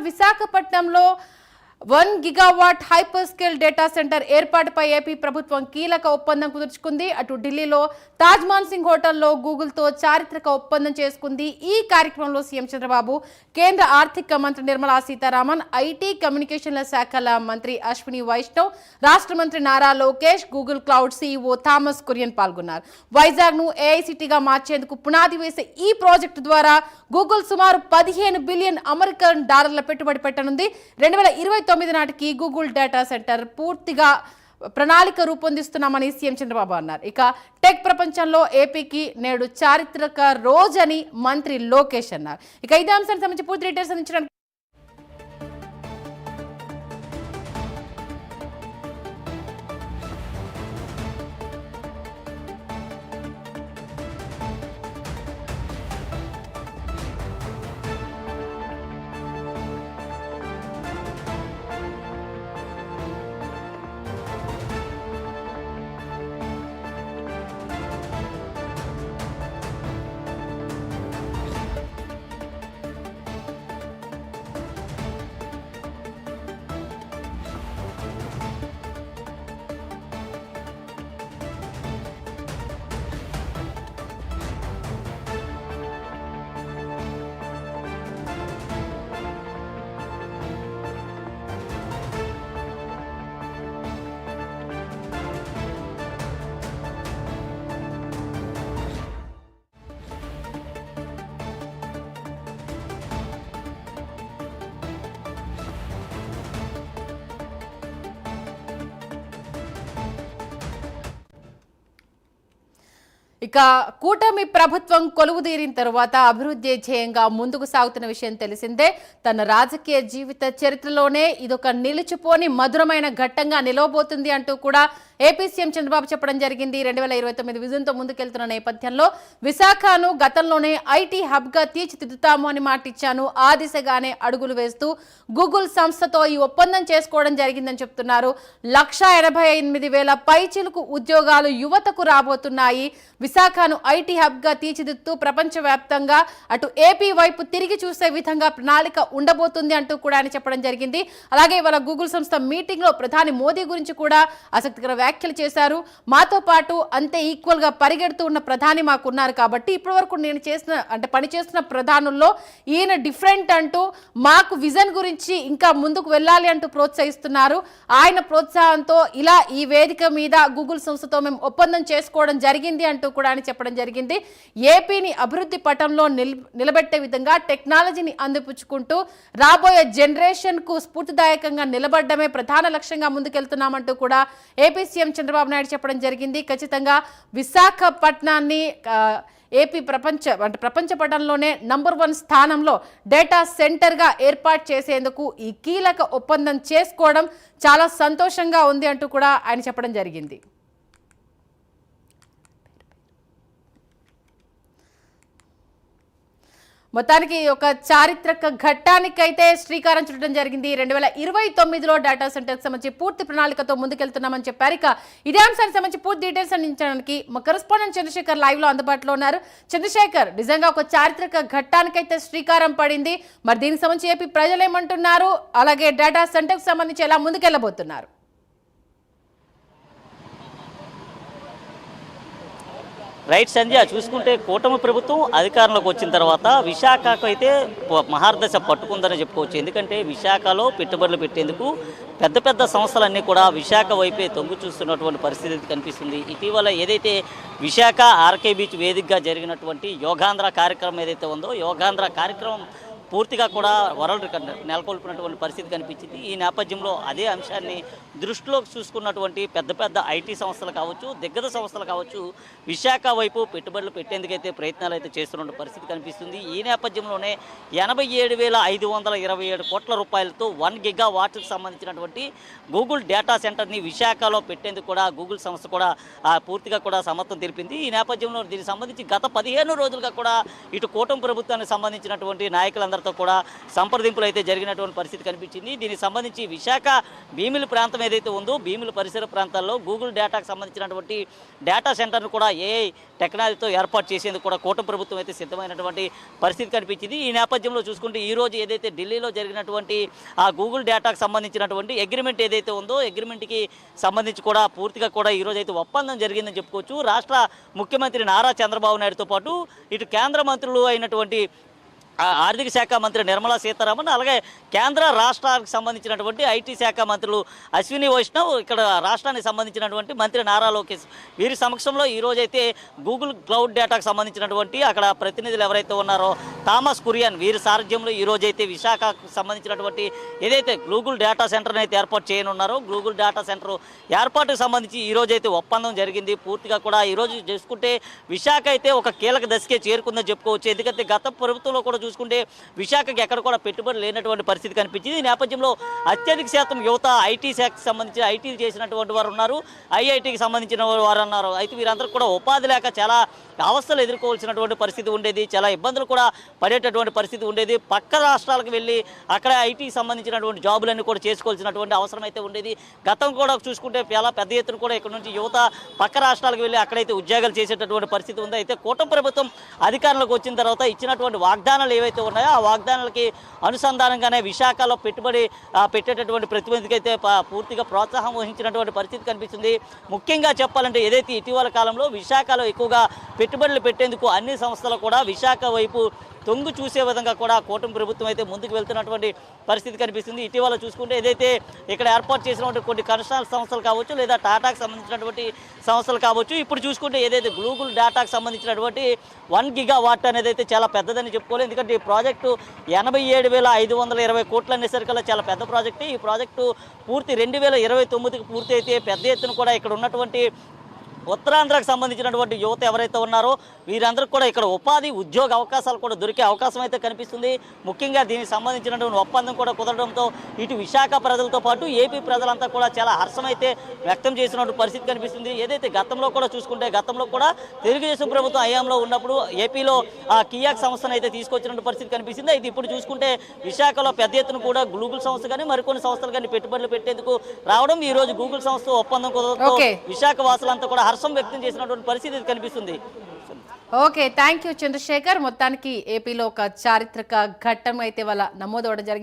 విశాఖపట్నంలో 1 gigawatt hyper scale data centre ఏర్పాటుపై AP ప్రభుత్వం కీలక ఒప్పందం కుదుర్చుకుంది. అటు ఢిల్లీలో తాజ్ మాన్సింగ్ హోటల్లో గూగుల్తో చారిత్రక ఒప్పందం చేసుకుంది. ఈ కార్యక్రమంలో సీఎం చంద్రబాబు, కేంద్ర ఆర్థిక మంత్రి నిర్మలా సీతారామన్, ఐటీ కమ్యూనికేషన్ల శాఖల మంత్రి అశ్విని వైష్ణవ్, రాష్ట్ర మంత్రి Nara Lokesh, Google cloud CEO Thomas Kurian పాల్గొన్నారు. వైజాగ్ను ఏఐసిటీగా మార్చేందుకు పునాది వేసే ఈ ప్రాజెక్టు ద్వారా గూగుల్ సుమారు 15 బిలియన్ అమెరికన్ డాలర్ల పెట్టుబడి పెట్టనుంది. 2029 నాటికి గూగుల్ డేటా సెంటర్ పూర్తిగా ప్రణాళిక రూపొందిస్తున్నామని సీఎం చంద్రబాబు అన్నారు. ఇక టెక్ ప్రపంచంలో ఏపీకి నేడు చారిత్రక రోజని మంత్రి లోకేష్ అన్నారు. ఇక ఇదే అంశానికి సంబంధించి పూర్తి డీటెయిల్స్ అందించడానికి ఇక కూటమి ప్రభుత్వం కొలువుదీరిన తరువాత అభివృద్ధి ధ్యేయంగా ముందుకు సాగుతున్న విషయం తెలిసిందే. తన రాజకీయ జీవిత చరిత్రలోనే ఇదొక నిలిచిపోని మధురమైన ఘట్టంగా నిలవబోతుంది అంటూ కూడా ఏపీ సీఎం చంద్రబాబు చెప్పడం జరిగింది. 2029 విజన్తో ముందుకెళ్తున్న నేపథ్యంలో విశాఖను గతంలోనే ఐటీ హబ్గా తీర్చిదిద్దుతాము అని మాటిచ్చాను. ఆ దిశగానే అడుగులు వేస్తూ గూగుల్ సంస్థతో ఈ ఒప్పందం చేసుకోవడం జరిగిందని చెప్తున్నారు. 1,88,000 పైచిలుకు ఉద్యోగాలు యువతకు రాబోతున్నాయి. విశాఖను ఐటీ హబ్గా తీర్చిదిద్దుతూ ప్రపంచవ్యాప్తంగా అటు ఏపీ వైపు తిరిగి చూసే విధంగా ప్రణాళిక ఉండబోతుంది అంటూ కూడా ఆయన చెప్పడం జరిగింది. అలాగే ఇవాళ గూగుల్ సంస్థ మీటింగ్లో ప్రధాని మోదీ గురించి కూడా ఆసక్తికర వ్యాఖ్యలు చేశారు. మాతో పాటు అంతే ఈక్వల్గా పరిగెడుతూ ఉన్న ప్రధాని మాకున్నారు కాబట్టి ఇప్పటివరకు నేను పనిచేస్తున్న ప్రధానుల్లో ఈయన డిఫరెంట్ అంటూ మాకు విజన్ గురించి ఇంకా ముందుకు వెళ్ళాలి అంటూ ప్రోత్సహిస్తున్నారు. ఆయన ప్రోత్సాహంతో ఇలా ఈ వేదిక మీద గూగుల్ సంస్థతో మేము ఒప్పందం చేసుకోవడం జరిగింది అంటూ కూడా ఆయన చెప్పడం జరిగింది. ఏపీని అభివృద్ధి పటంలో నిలబెట్టే విధంగా టెక్నాలజీని అందిపుచ్చుకుంటూ రాబోయే జనరేషన్ కు స్ఫూర్తిదాయకంగా నిలబడమే ప్రధాన లక్ష్యంగా ముందుకెళ్తున్నామంటూ కూడా ఏపీ సీఎం చంద్రబాబు నాయుడు చెప్పడం జరిగింది. ఖచ్చితంగా విశాఖపట్నాన్ని ఏపీ ప్రపంచ పటంలోనే నంబర్ 1 స్థానంలో డేటా సెంటర్గా ఏర్పాటు చేసేందుకు ఈ కీలక ఒప్పందం చేసుకోవడం చాలా సంతోషంగా ఉంది అంటూ కూడా ఆయన చెప్పడం జరిగింది. మొత్తానికి ఒక చారిత్రక ఘట్టానికైతే శ్రీకారం చుట్టడం జరిగింది. 2029లో డేటా సెంటర్కి సంబంధించి పూర్తి ప్రణాళికతో ముందుకెళ్తున్నామని చెప్పారు. ఇక ఇదే అంశానికి సంబంధించి పూర్తి డీటెయిల్స్ అందించడానికి మా కరెస్పాండెంట్ చంద్రశేఖర్ లైవ్ లో అందుబాటులో ఉన్నారు. చంద్రశేఖర్, నిజంగా ఒక చారిత్రక ఘట్టానికైతే శ్రీకారం పడింది. మరి దీనికి సంబంధించి ఏపీ ప్రజలు ఏమంటున్నారు, అలాగే డేటా సెంటర్కి సంబంధించి ఎలా ముందుకెళ్లబోతున్నారు? రైట్ సంధ్య, చూసుకుంటే కూటమి ప్రభుత్వం అధికారంలోకి వచ్చిన తర్వాత విశాఖకు అయితే మహార్దశ పట్టుకుందని చెప్పుకోవచ్చు. ఎందుకంటే విశాఖలో పెట్టుబడులు పెట్టేందుకు పెద్ద పెద్ద సంస్థలన్నీ కూడా విశాఖ వైపే తొంగు చూస్తున్నటువంటి పరిస్థితి కనిపిస్తుంది. ఇటీవల ఏదైతే విశాఖ ఆర్కే బీచ్ వేదికగా జరిగినటువంటి యోగాంధ్ర కార్యక్రమం ఏదైతే ఉందో, యోగాంధ్ర కార్యక్రమం పూర్తిగా కూడా వరల్డ్ రికార్డ్ నెలకొల్పినటువంటి పరిస్థితి కనిపించింది. ఈ నేపథ్యంలో అదే అంశాన్ని దృష్టిలో చూసుకున్నటువంటి పెద్ద పెద్ద ఐటీ సంస్థలు కావచ్చు, దిగ్గజ సంస్థలు కావచ్చు, విశాఖ వైపు పెట్టుబడులు పెట్టేందుకైతే ప్రయత్నాలు అయితే చేస్తున్న పరిస్థితి కనిపిస్తుంది. ఈ నేపథ్యంలోనే 87,527 కోట్ల రూపాయలతో 1 గిగావాట్కి సంబంధించినటువంటి గూగుల్ డేటా సెంటర్ని విశాఖలో పెట్టేందుకు కూడా గూగుల్ సంస్థ కూడా పూర్తిగా కూడా సమ్మతం తెలిపింది. ఈ నేపథ్యంలో దీనికి సంబంధించి గత 15 రోజులుగా కూడా ఇటు కూటమి ప్రభుత్వానికి సంబంధించినటువంటి నాయకులందరూ వాళ్ళందరితో కూడా సంప్రదింపులు అయితే జరిగినటువంటి పరిస్థితి కనిపించింది. దీనికి సంబంధించి విశాఖ భీమిలి ప్రాంతం ఏదైతే ఉందో భీమిలి పరిసర ప్రాంతాల్లో గూగుల్ డేటాకు సంబంధించినటువంటి డేటా సెంటర్ను కూడా ఏఐ టెక్నాలజీతో ఏర్పాటు చేసేందుకు కూడా కూటమి ప్రభుత్వం అయితే సిద్ధమైనటువంటి పరిస్థితి కనిపించింది. ఈ నేపథ్యంలో చూసుకుంటే ఈ రోజు ఏదైతే ఢిల్లీలో జరిగినటువంటి ఆ గూగుల్ డేటాకు సంబంధించినటువంటి అగ్రిమెంట్ ఏదైతే ఉందో అగ్రిమెంట్కి సంబంధించి కూడా పూర్తిగా కూడా ఈ రోజు అయితే ఒప్పందం జరిగిందని చెప్పుకోవచ్చు. రాష్ట్ర ముఖ్యమంత్రి నారా చంద్రబాబు నాయుడుతో పాటు ఇటు కేంద్ర మంత్రులు అయినటువంటి ఆర్థిక శాఖ మంత్రి నిర్మలా సీతారామన్, అలాగే కేంద్ర రాష్ట్రానికి సంబంధించినటువంటి ఐటీ శాఖ మంత్రులు అశ్విని వైష్ణవ్, ఇక్కడ రాష్ట్రానికి సంబంధించినటువంటి మంత్రి నారా లోకేష్ వీరి సమక్షంలో ఈరోజైతే గూగుల్ క్లౌడ్ డేటాకు సంబంధించినటువంటి అక్కడ ప్రతినిధులు ఎవరైతే ఉన్నారో థామస్ కురియన్ వీరి సారథ్యంలో ఈరోజైతే విశాఖకు సంబంధించినటువంటి ఏదైతే గూగుల్ డేటా సెంటర్ని అయితే ఏర్పాటు చేయనున్నారో గూగుల్ డేటా సెంటర్ ఏర్పాటుకు సంబంధించి ఈరోజైతే ఒప్పందం జరిగింది. పూర్తిగా కూడా ఈరోజు చేసుకుంటే విశాఖ అయితే ఒక కీలక దశకే చేరుకుందని చెప్పుకోవచ్చు. ఎందుకంటే గత ప్రభుత్వంలో కూడా చూసుకుంటే విశాఖకి ఎక్కడ కూడా పెట్టుబడి లేనటువంటి పరిస్థితి కనిపించింది. ఈ నేపథ్యంలో అత్యధిక శాతం యువత ఐటీ శాఖకు సంబంధించి ఐటీ చేసినటువంటి వారు ఉన్నారు, ఐఐటీకి సంబంధించిన వారు ఉన్నారు. అయితే వీరందరూ కూడా ఉపాధి లేక చాలా అవస్థలు ఎదుర్కోవాల్సినటువంటి పరిస్థితి ఉండేది, చాలా ఇబ్బందులు కూడా పడేటటువంటి పరిస్థితి ఉండేది. పక్క రాష్ట్రాలకు వెళ్ళి అక్కడ ఐటీకి సంబంధించినటువంటి జాబులన్నీ కూడా చేసుకోవాల్సినటువంటి అవసరం అయితే ఉండేది. గతం కూడా చూసుకుంటే చాలా పెద్ద ఎత్తున కూడా ఇక్కడ నుంచి యువత పక్క రాష్ట్రాలకు వెళ్ళి అక్కడైతే ఉద్యోగాలు చేసేటటువంటి పరిస్థితి ఉంది. అయితే కూటమి ప్రభుత్వం అధికారంలోకి వచ్చిన తర్వాత ఇచ్చినటువంటి వాగ్దానాలు ఏవైతే ఉన్నాయో ఆ వాగ్దానాలకి అనుసంధానంగానే విశాఖలో పెట్టుబడి పెట్టేటటువంటి ప్రతినిధికి అయితే పూర్తిగా ప్రోత్సాహం వహించినటువంటి పరిస్థితి కనిపిస్తుంది. ముఖ్యంగా చెప్పాలంటే ఏదైతే ఇటీవల కాలంలో విశాఖలో ఎక్కువగా పెట్టుబడులు పెట్టేందుకు అన్ని సంస్థలు కూడా విశాఖ వైపు తొంగు చూసే విధంగా కూడా కూటమి ప్రభుత్వం అయితే ముందుకు వెళ్తున్నటువంటి పరిస్థితి కనిపిస్తుంది. ఇటీవల చూసుకుంటే ఏదైతే ఇక్కడ ఏర్పాటు చేసినటువంటి కొన్ని కన్స్ట్రక్షన్ సంస్థలు కావచ్చు లేదా టాటాకు సంబంధించినటువంటి సంస్థలు కావచ్చు, ఇప్పుడు చూసుకుంటే ఏదైతే గూగుల్ డేటాకు సంబంధించినటువంటి 1 గిగావాట్ అనేది అయితే చాలా పెద్దదని చెప్పుకోవాలి. ఎందుకంటే ఈ ప్రాజెక్టు 87,520 కోట్లు అనేసరికల్లా చాలా పెద్ద ప్రాజెక్టు. ఈ ప్రాజెక్టు పూర్తి 2029కి పూర్తి అయితే పెద్ద ఎత్తున కూడా ఇక్కడ ఉన్నటువంటి ఉత్తరాంధ్రకు సంబంధించినటువంటి యువత ఎవరైతే ఉన్నారో వీరందరికీ కూడా ఇక్కడ ఉపాధి ఉద్యోగ అవకాశాలు కూడా దొరికే అవకాశం అయితే కనిపిస్తుంది. ముఖ్యంగా దీనికి సంబంధించినటువంటి ఒప్పందం కూడా కుదరడంతో ఇటు విశాఖ ప్రజలతో పాటు ఏపీ ప్రజలంతా కూడా చాలా హర్షమైతే వ్యక్తం చేసినటువంటి పరిస్థితి కనిపిస్తుంది. ఏదైతే గతంలో కూడా చూసుకుంటే గతంలో కూడా తెలుగుదేశం ప్రభుత్వం హయాంలో ఉన్నప్పుడు ఏపీలో ఆ కియాక్ సంస్థను అయితే తీసుకొచ్చినటువంటి పరిస్థితి కనిపిస్తుంది. అయితే ఇప్పుడు చూసుకుంటే విశాఖలో పెద్ద ఎత్తున కూడా గూగుల్ సంస్థ కానీ మరికొన్ని సంస్థలు కానీ పెట్టుబడులు పెట్టేందుకు రావడం, ఈ రోజు గూగుల్ సంస్థ ఒప్పందం కుదరడంతో విశాఖ వాసులంతా కూడా హర్షం వ్యక్తం చేసినటువంటి పరిస్థితి కనిపిస్తుంది. Okay, thank you Chandrashekar. మొత్తానికి ఏపీలో ఒక చారిత్రక ఘట్టం అయితే వాళ్ళ నమోదవడం జరిగింది.